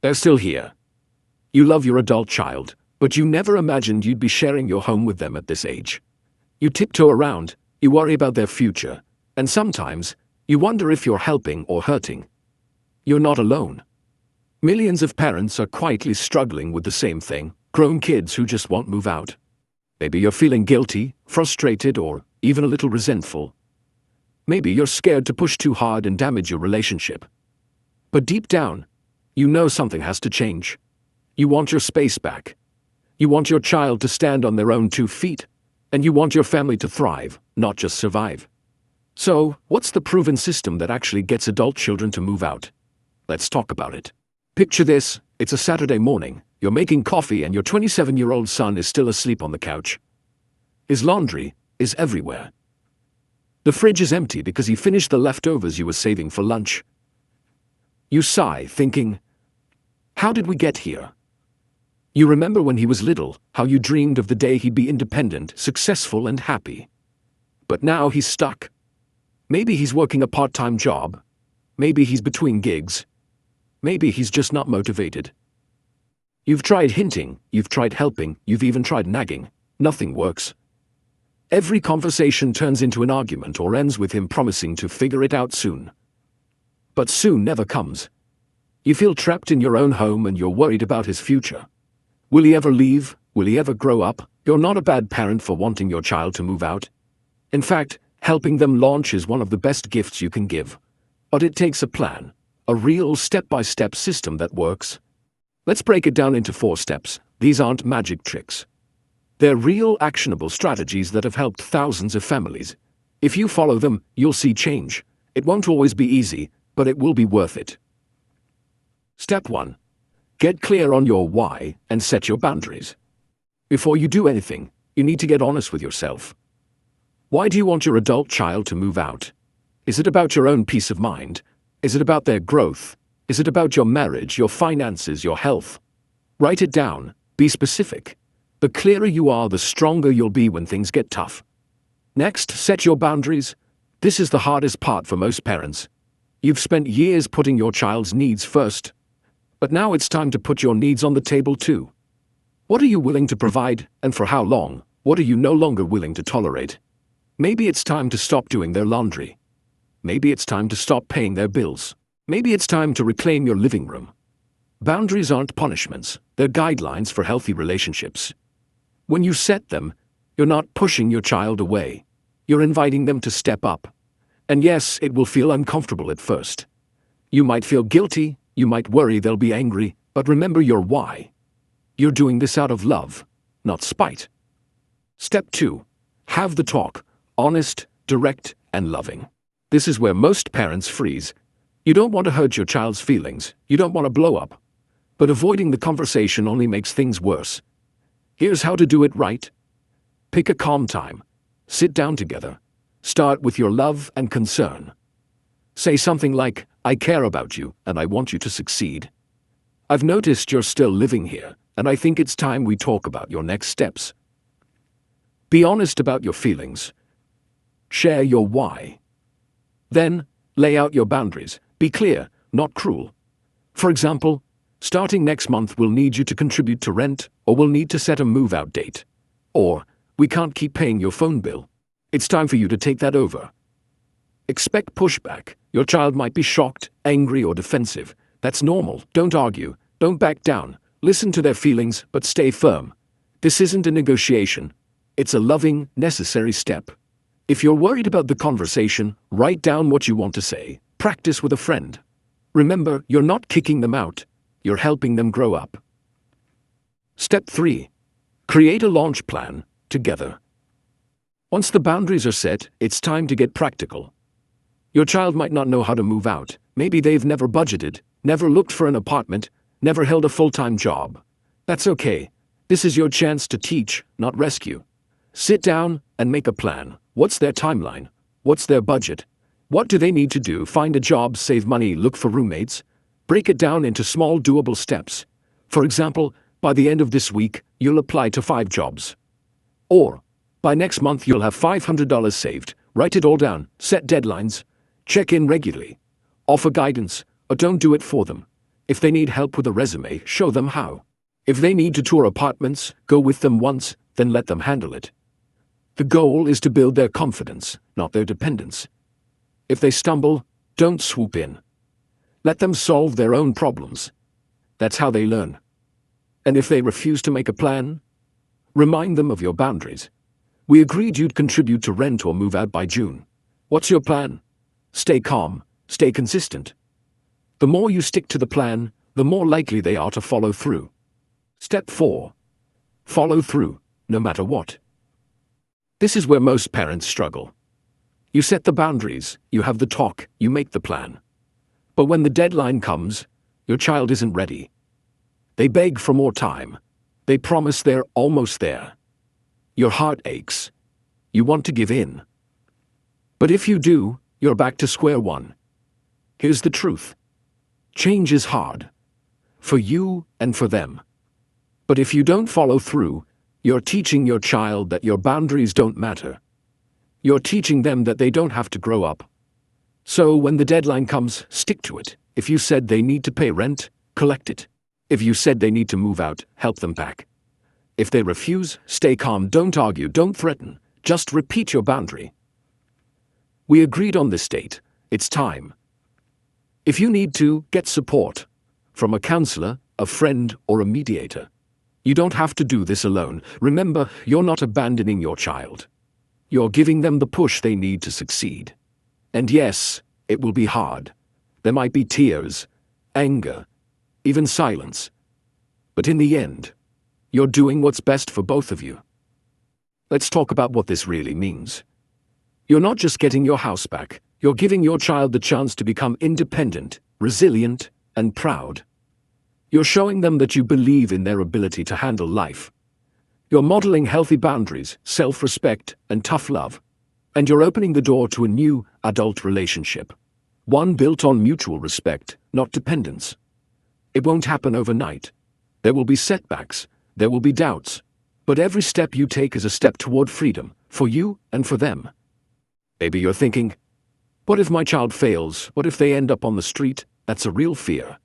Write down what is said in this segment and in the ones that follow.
They're still here. You love your adult child, but you never imagined you'd be sharing your home with them at this age. You tiptoe around, you worry about their future, and sometimes, you wonder if you're helping or hurting. You're not alone. Millions of parents are quietly struggling with the same thing, grown kids who just won't move out. Maybe you're feeling guilty, frustrated, or even a little resentful. Maybe you're scared to push too hard and damage your relationship. But deep down, you know something has to change. You want your space back. You want your child to stand on their own 2 feet, and you want your family to thrive, not just survive. So, what's the proven system that actually gets adult children to move out? Let's talk about it. Picture this, it's a Saturday morning, you're making coffee and your 27-year-old son is still asleep on the couch. His laundry is everywhere. The fridge is empty because he finished the leftovers you were saving for lunch. You sigh, thinking, how did we get here? You remember when he was little, how you dreamed of the day he'd be independent, successful, and happy. But now he's stuck. Maybe he's working a part-time job. Maybe he's between gigs. Maybe he's just not motivated. You've tried hinting, you've tried helping, you've even tried nagging. Nothing works. Every conversation turns into an argument or ends with him promising to figure it out soon. But soon never comes. You feel trapped in your own home and you're worried about his future. Will he ever leave? Will he ever grow up? You're not a bad parent for wanting your child to move out. In fact, helping them launch is one of the best gifts you can give. But it takes a plan, a real step-by-step system that works. Let's break it down into 4 steps. These aren't magic tricks. They're real actionable strategies that have helped thousands of families. If you follow them, you'll see change. It won't always be easy, but it will be worth it. Step 1. Get clear on your why and set your boundaries. Before you do anything, you need to get honest with yourself. Why do you want your adult child to move out? Is it about your own peace of mind? Is it about their growth? Is it about your marriage, your finances, your health? Write it down. Be specific. The clearer you are, the stronger you'll be when things get tough. Next, set your boundaries. This is the hardest part for most parents. You've spent years putting your child's needs first. But now it's time to put your needs on the table too. What are you willing to provide, and for how long? What are you no longer willing to tolerate? Maybe it's time to stop doing their laundry. Maybe it's time to stop paying their bills. Maybe it's time to reclaim your living room. Boundaries aren't punishments, they're guidelines for healthy relationships. When you set them, you're not pushing your child away. You're inviting them to step up. And yes, it will feel uncomfortable at first. You might feel guilty, you might worry they'll be angry, but remember your why. You're doing this out of love, not spite. Step 2. Have the talk, honest, direct, and loving. This is where most parents freeze. You don't want to hurt your child's feelings, you don't want to blow up. But avoiding the conversation only makes things worse. Here's how to do it right. Pick a calm time. Sit down together. Start with your love and concern. Say something like, I care about you and I want you to succeed. I've noticed you're still living here, and I think it's time we talk about your next steps. Be honest about your feelings. Share your why. Then, lay out your boundaries. Be clear, not cruel. For example, starting next month we'll need you to contribute to rent, or we'll need to set a move-out date. Or, we can't keep paying your phone bill. It's time for you to take that over. Expect pushback. Your child might be shocked, angry, or defensive. That's normal. Don't argue. Don't back down. Listen to their feelings, but stay firm. This isn't a negotiation. It's a loving, necessary step. If you're worried about the conversation, write down what you want to say. Practice with a friend. Remember, you're not kicking them out. You're helping them grow up. Step 3. Create a launch plan together. Once the boundaries are set, it's time to get practical. Your child might not know how to move out. Maybe they've never budgeted, never looked for an apartment, never held a full-time job. That's okay. This is your chance to teach, not rescue. Sit down and make a plan. What's their timeline? What's their budget? What do they need to do? Find a job, save money, look for roommates? Break it down into small, doable steps. For example, by the end of this week, you'll apply to 5 jobs. Or, by next month you'll have $500 saved. Write it all down, set deadlines, check in regularly, offer guidance, or don't do it for them. If they need help with a resume, show them how. If they need to tour apartments, go with them once, then let them handle it. The goal is to build their confidence, not their dependence. If they stumble, don't swoop in. Let them solve their own problems. That's how they learn. And if they refuse to make a plan, remind them of your boundaries. We agreed you'd contribute to rent or move out by June. What's your plan? Stay calm, stay consistent. The more you stick to the plan, the more likely they are to follow through. Step 4. Follow through, no matter what. This is where most parents struggle. You set the boundaries, you have the talk, you make the plan. But when the deadline comes, your child isn't ready. They beg for more time. They promise they're almost there. Your heart aches. You want to give in. But if you do, you're back to square one. Here's the truth. Change is hard. For you and for them. But if you don't follow through, you're teaching your child that your boundaries don't matter. You're teaching them that they don't have to grow up. So when the deadline comes, stick to it. If you said they need to pay rent, collect it. If you said they need to move out, help them back. If they refuse, stay calm, don't argue, don't threaten. Just repeat your boundary. We agreed on this date. It's time. If you need to, get support. From a counselor, a friend, or a mediator. You don't have to do this alone. Remember, you're not abandoning your child. You're giving them the push they need to succeed. And yes, it will be hard. There might be tears, anger, even silence. But in the end, you're doing what's best for both of you. Let's talk about what this really means. You're not just getting your house back, you're giving your child the chance to become independent, resilient, and proud. You're showing them that you believe in their ability to handle life. You're modeling healthy boundaries, self-respect, and tough love. And you're opening the door to a new, adult relationship. One built on mutual respect, not dependence. It won't happen overnight. There will be setbacks, there will be doubts. But every step you take is a step toward freedom, for you and for them. Maybe you're thinking, what if my child fails? What if they end up on the street? That's a real fear.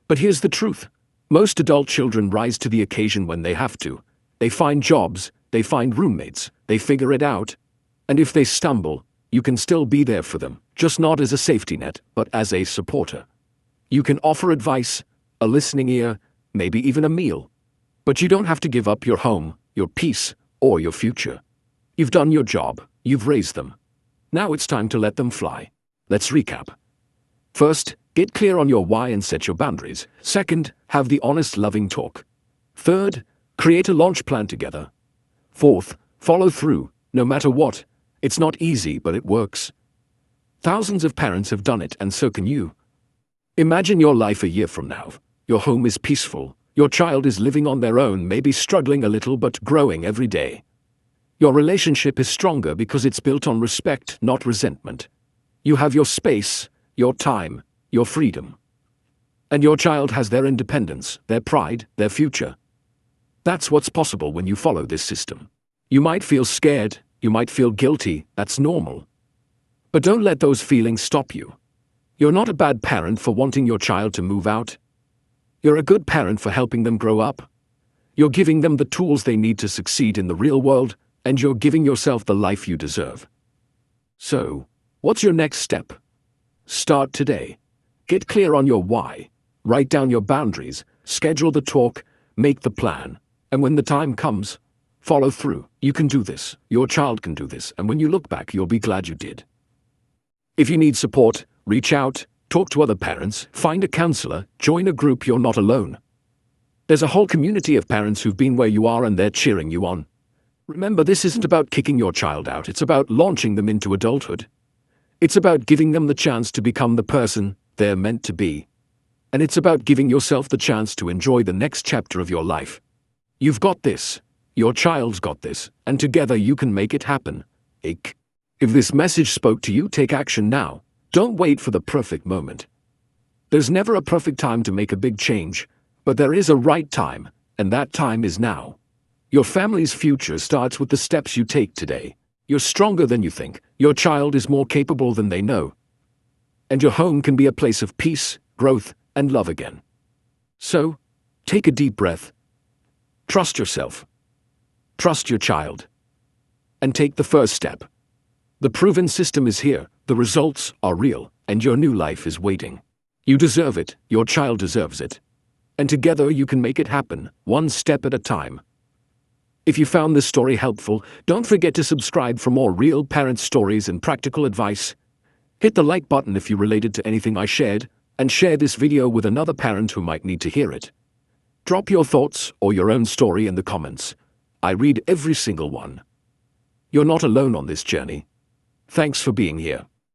But here's the truth. Most adult children rise to the occasion when they have to. They find jobs, they find roommates, they figure it out. And if they stumble, you can still be there for them, just not as a safety net, but as a supporter. You can offer advice, a listening ear, maybe even a meal. But you don't have to give up your home, your peace, or your future. You've done your job, you've raised them. Now it's time to let them fly. Let's recap. First, get clear on your why and set your boundaries. Second, have the honest, loving talk. Third, create a launch plan together. Fourth, follow through, no matter what. It's not easy, but it works. Thousands of parents have done it, and so can you. Imagine your life a year from now. Your home is peaceful. Your child is living on their own, maybe struggling a little, but growing every day. Your relationship is stronger because it's built on respect, not resentment. You have your space, your time, your freedom. And your child has their independence, their pride, their future. That's what's possible when you follow this system. You might feel scared, you might feel guilty, that's normal. But don't let those feelings stop you. You're not a bad parent for wanting your child to move out. You're a good parent for helping them grow up. You're giving them the tools they need to succeed in the real world, and you're giving yourself the life you deserve. So, what's your next step? Start today. Get clear on your why. Write down your boundaries, schedule the talk, make the plan, and when the time comes, follow through. You can do this. Your child can do this, and when you look back, you'll be glad you did. If you need support, reach out, talk to other parents, find a counselor, join a group. You're not alone. There's a whole community of parents who've been where you are, and they're cheering you on. Remember, this isn't about kicking your child out, it's about launching them into adulthood. It's about giving them the chance to become the person they're meant to be. And it's about giving yourself the chance to enjoy the next chapter of your life. You've got this. Your child's got this. And together you can make it happen. If this message spoke to you, take action now. Don't wait for the perfect moment. There's never a perfect time to make a big change, but there is a right time, and that time is now. Your family's future starts with the steps you take today. You're stronger than you think. Your child is more capable than they know. And your home can be a place of peace, growth, and love again. So, take a deep breath. Trust yourself. Trust your child. And take the first step. The proven system is here, the results are real, and your new life is waiting. You deserve it, your child deserves it. And together you can make it happen, one step at a time. If you found this story helpful, don't forget to subscribe for more real parent stories and practical advice. Hit the like button if you related to anything I shared, and share this video with another parent who might need to hear it. Drop your thoughts or your own story in the comments. I read every single one. You're not alone on this journey. Thanks for being here.